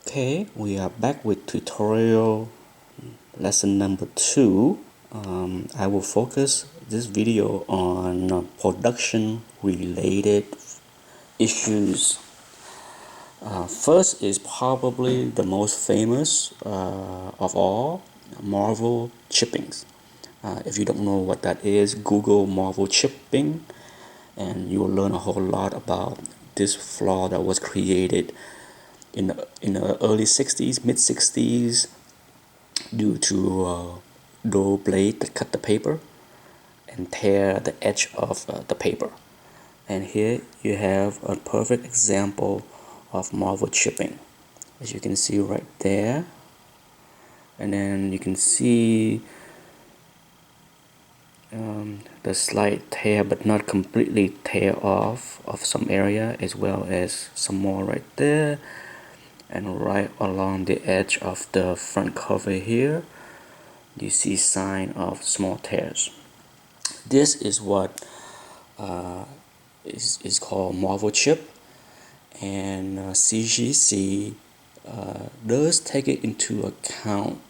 Okay, we are back with tutorial lesson number 2. I will focus this video on production related issues. First is probably the most famous of all, Marvel chippings. If you don't know what that is, Google Marvel chipping and you will learn a whole lot about this flaw that was created in the early 60s, mid 60s, due to dull blade that cut the paper and tear the edge of the paper. And here you have a perfect example of Marvel chipping, as you can see right there. And then you can see the slight tear, but not completely tear off of some area, as well as some more right there and right along the edge of the front cover here. You see sign of small tears. This is what is called Marvel chip, and CCC does take it into account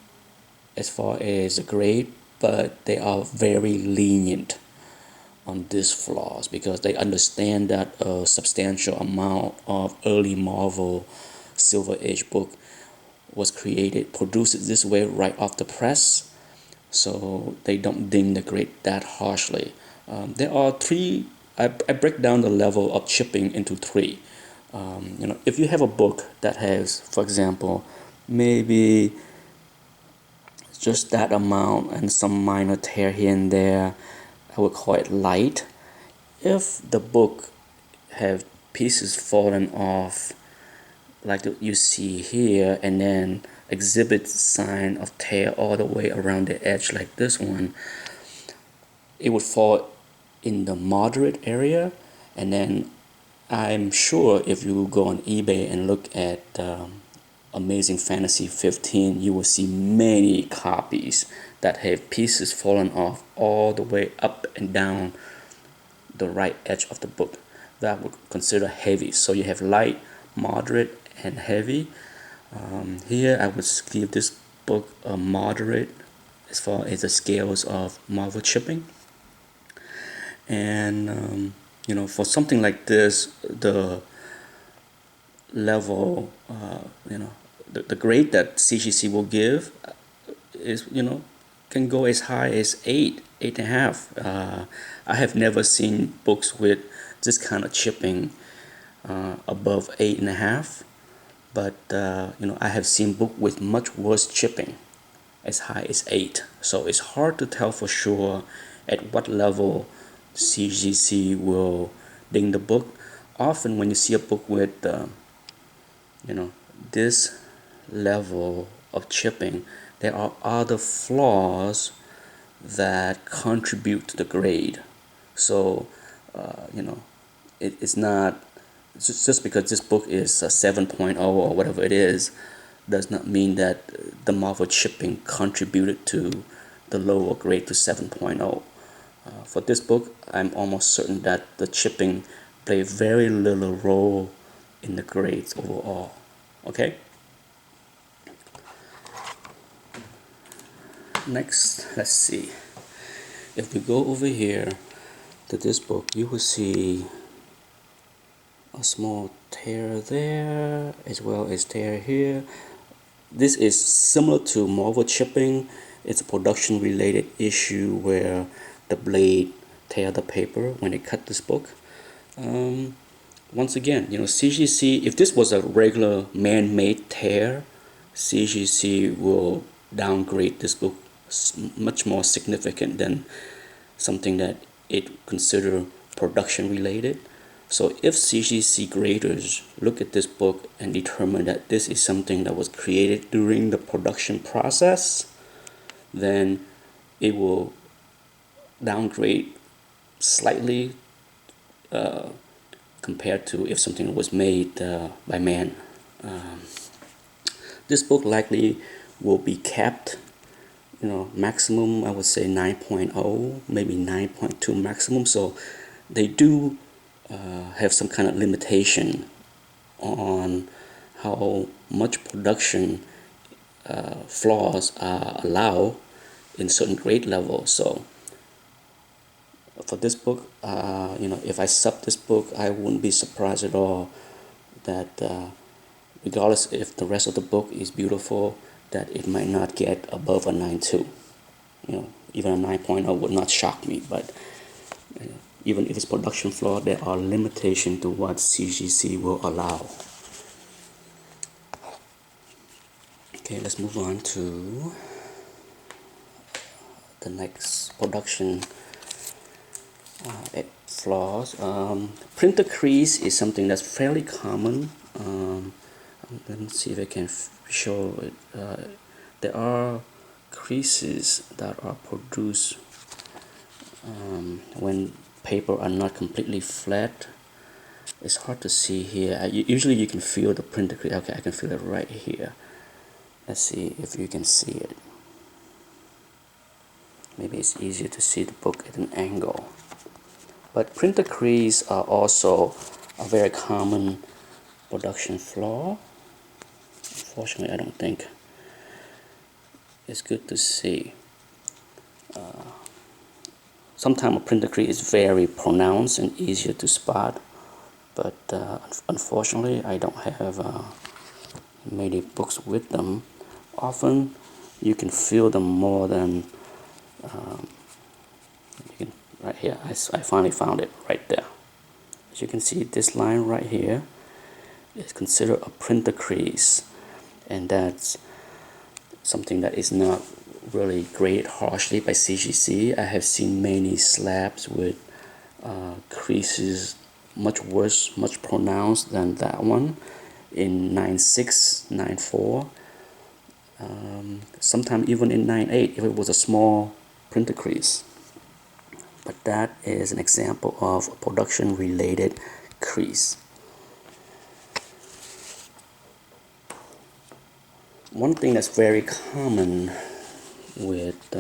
as far as the grade, but they are very lenient on these flaws because they understand that a substantial amount of early Marvel Silver Age book was produced this way right off the press, so they don't ding the grade that harshly. There are three. I break down the level of chipping into three. If you have a book that has, for example, maybe just that amount and some minor tear here and there, I would call it light. If the book have pieces fallen off like you see here, and then exhibit sign of tear all the way around the edge like this one, it would fall in the moderate area. And then I'm sure if you go on eBay and look at Amazing Fantasy 15, you will see many copies that have pieces fallen off all the way up and down the right edge of the book. That would consider heavy. So you have light, moderate, and heavy. Here I would give this book a moderate as far as the scales of Marvel chipping. And for something like this, the level, the grade that CCC will give is, can go as high as 8, 8.5. I have never seen books with this kind of chipping above 8.5, but I have seen book with much worse chipping as high as 8. So it's hard to tell for sure at what level CCC will ding the book. Often when you see a book with this level of chipping, there are other flaws that contribute to the grade. So it's not just because this book is a 7.0 or whatever it is, does not mean that the Marvel chipping contributed to the lower grade to 7.0. For this book, I'm almost certain that the chipping played very little role in the grades overall. Okay? Next, let's see. If we go over here to this book, you will see a small tear there as well as tear here. This is similar to Marvel chipping. It's a production related issue where the blade tear the paper when they cut this book. Once again, CCC, if this was a regular man-made tear, CCC will downgrade this book much more significant than something that it consider production related. So if CCC graders look at this book and determine that this is something that was created during the production process, then it will downgrade slightly compared to if something was made by man. This book likely will be capped, maximum I would say 9.0, maybe 9.2 maximum. So they do have some kind of limitation on how much production flaws are allowed in certain grade levels. So for this book, if I sub this book, I wouldn't be surprised at all that regardless if the rest of the book is beautiful, that it might not get above a 9.2. Even a 9.0 would not shock me, but even if it's production flaw, there are limitations to what CCC will allow. Okay, let's move on to the next production flaws. Printer crease is something that's fairly common. Let me see if I can show it. There are creases that are produced when paper are not completely flat. It's hard to see here. Usually you can feel the printer crease. Okay, I can feel it right here. Let's see if you can see it. Maybe it's easier to see the book at an angle. But printer crease are also a very common production flaw. Unfortunately, I don't think it's good to see. Sometimes a printer crease is very pronounced and easier to spot, but unfortunately, I don't have many books with them. Often, you can feel them more than right here. I finally found it right there. As you can see, this line right here is considered a printer crease, and that's something that is not really graded harshly by CCC. I have seen many slabs with creases much worse, much pronounced than that one in 9.6, 9.4, sometimes even in 9.8 if it was a small printer crease. But that is an example of a production related crease. One thing that's very common with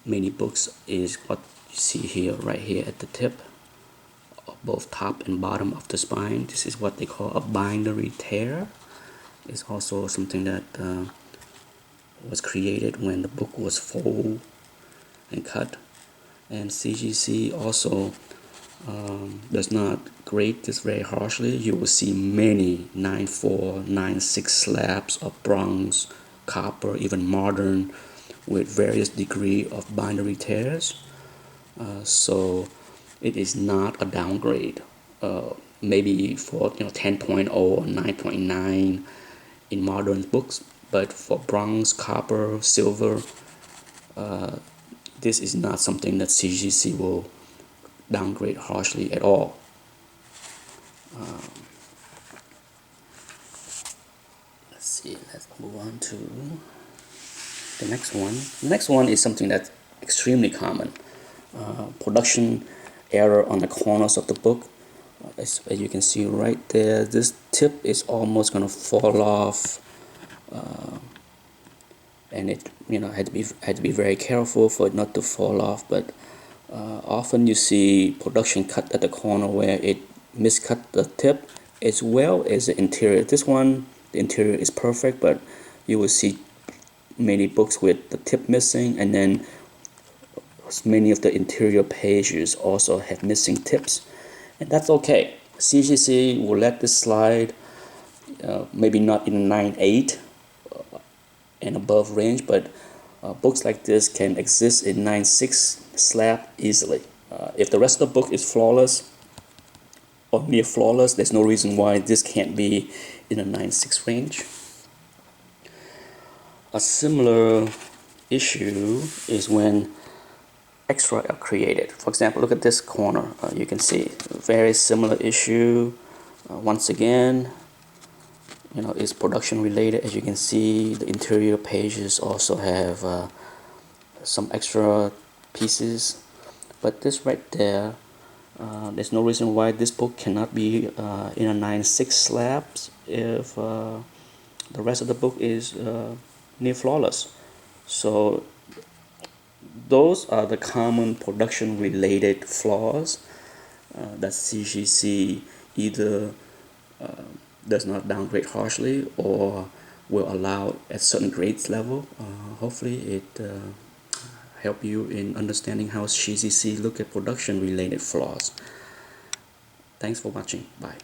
many books is what you see here, right here at the tip, both top and bottom of the spine. This is what they call a bindery tear. It's also something that was created when the book was folded and cut. And CCC also does not grade this very harshly. You will see many 9.4, 9.6 slabs of bronze, copper, even modern, with various degree of bindery tears. So it is not a downgrade. Maybe for 10.0 or 9.9 in modern books, but for bronze, copper, silver, this is not something that CCC will downgrade harshly at all. Let's see, let's move on to the next one. The next one is something that's extremely common. Production error on the corners of the book. As you can see right there, this tip is almost going to fall off, and it had to be very careful for it not to fall off. But often you see production cut at the corner where it miscut the tip as well as the interior. This one, the interior is perfect, but you will see many books with the tip missing, and then many of the interior pages also have missing tips, and that's okay. CCC will let this slide, maybe not in 9.8 and above range, but books like this can exist in 9.6 slab easily. If the rest of the book is flawless or near flawless, there's no reason why this can't be in a 9.6 range. A similar issue is when extra are created. For example, look at this corner. You can see very similar issue. Once again, it's production related. As you can see, the interior pages also have some extra pieces, but this right there, there's no reason why this book cannot be in a 9.6 slabs if the rest of the book is near flawless. So those are the common production related flaws that CCC either does not downgrade harshly or will allow at certain grades level. Hopefully it help you in understanding how CCC look at production related flaws. Thanks for watching. Bye.